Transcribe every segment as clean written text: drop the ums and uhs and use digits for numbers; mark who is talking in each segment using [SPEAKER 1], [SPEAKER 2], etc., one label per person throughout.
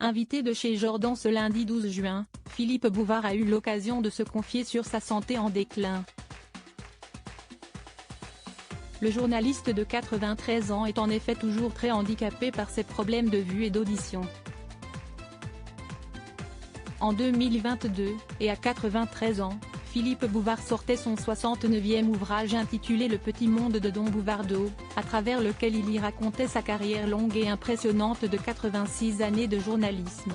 [SPEAKER 1] Invité de chez Jordan ce lundi 12 juin, Philippe Bouvard a eu l'occasion de se confier sur sa santé en déclin. Le journaliste de 93 ans est en effet toujours très handicapé par ses problèmes de vue et d'audition. En 2022, et à 93 ans, Philippe Bouvard sortait son 69e ouvrage intitulé Le petit monde de Don Bouvardo, à travers lequel il y racontait sa carrière longue et impressionnante de 86 années de journalisme.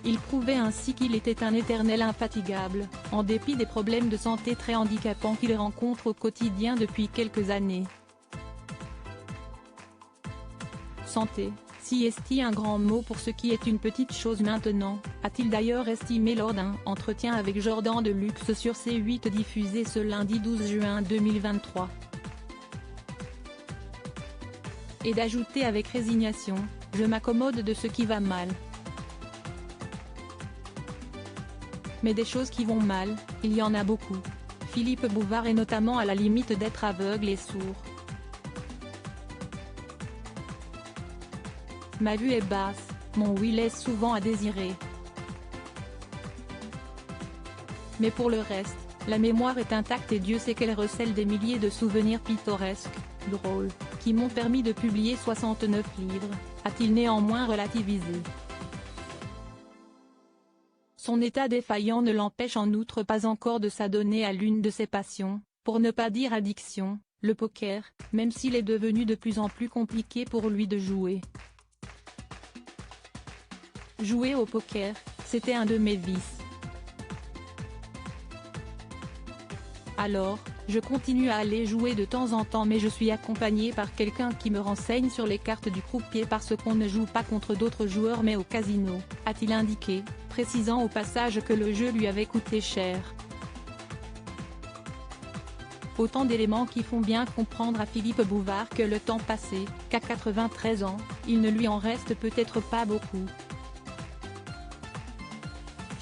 [SPEAKER 1] Il prouvait ainsi qu'il était un éternel infatigable, en dépit des problèmes de santé très handicapants qu'il rencontre au quotidien depuis quelques années. Santé, si est-il un grand mot pour ce qui est une petite chose maintenant, a-t-il d'ailleurs estimé lors d'un entretien avec Jordan de Luxe sur C8 diffusé ce lundi 12 juin 2023. Et d'ajouter avec résignation, « Je m'accommode de ce qui va mal. Mais des choses qui vont mal, il y en a beaucoup. Philippe Bouvard est notamment à la limite d'être aveugle et sourd. Ma vue est basse, mon ouïe laisse souvent à désirer. Mais pour le reste, la mémoire est intacte et Dieu sait qu'elle recèle des milliers de souvenirs pittoresques, drôles, qui m'ont permis de publier 69 livres, a-t-il néanmoins relativisé. Son état défaillant ne l'empêche en outre pas encore de s'adonner à l'une de ses passions, pour ne pas dire addiction, le poker, même s'il est devenu de plus en plus compliqué pour lui de jouer. Jouer au poker, c'était un de mes vices. Alors, je continue à aller jouer de temps en temps mais je suis accompagné par quelqu'un qui me renseigne sur les cartes du croupier parce qu'on ne joue pas contre d'autres joueurs mais au casino, a-t-il indiqué, précisant au passage que le jeu lui avait coûté cher. Autant d'éléments qui font bien comprendre à Philippe Bouvard que le temps passé, qu'à 93 ans, il ne lui en reste peut-être pas beaucoup.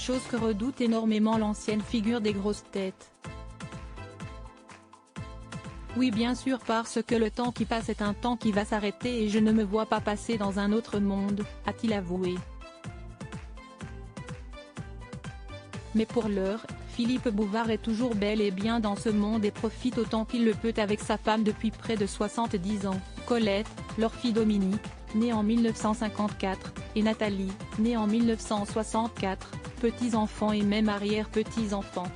[SPEAKER 1] Chose que redoute énormément l'ancienne figure des grosses têtes. Oui bien sûr parce que le temps qui passe est un temps qui va s'arrêter et je ne me vois pas passer dans un autre monde, a-t-il avoué. Mais pour l'heure, Philippe Bouvard est toujours bel et bien dans ce monde et profite autant qu'il le peut avec sa femme depuis près de 70 ans, Colette, leur fille Dominique, née en 1954, et Nathalie, née en 1964, petits-enfants et même arrière-petits-enfants.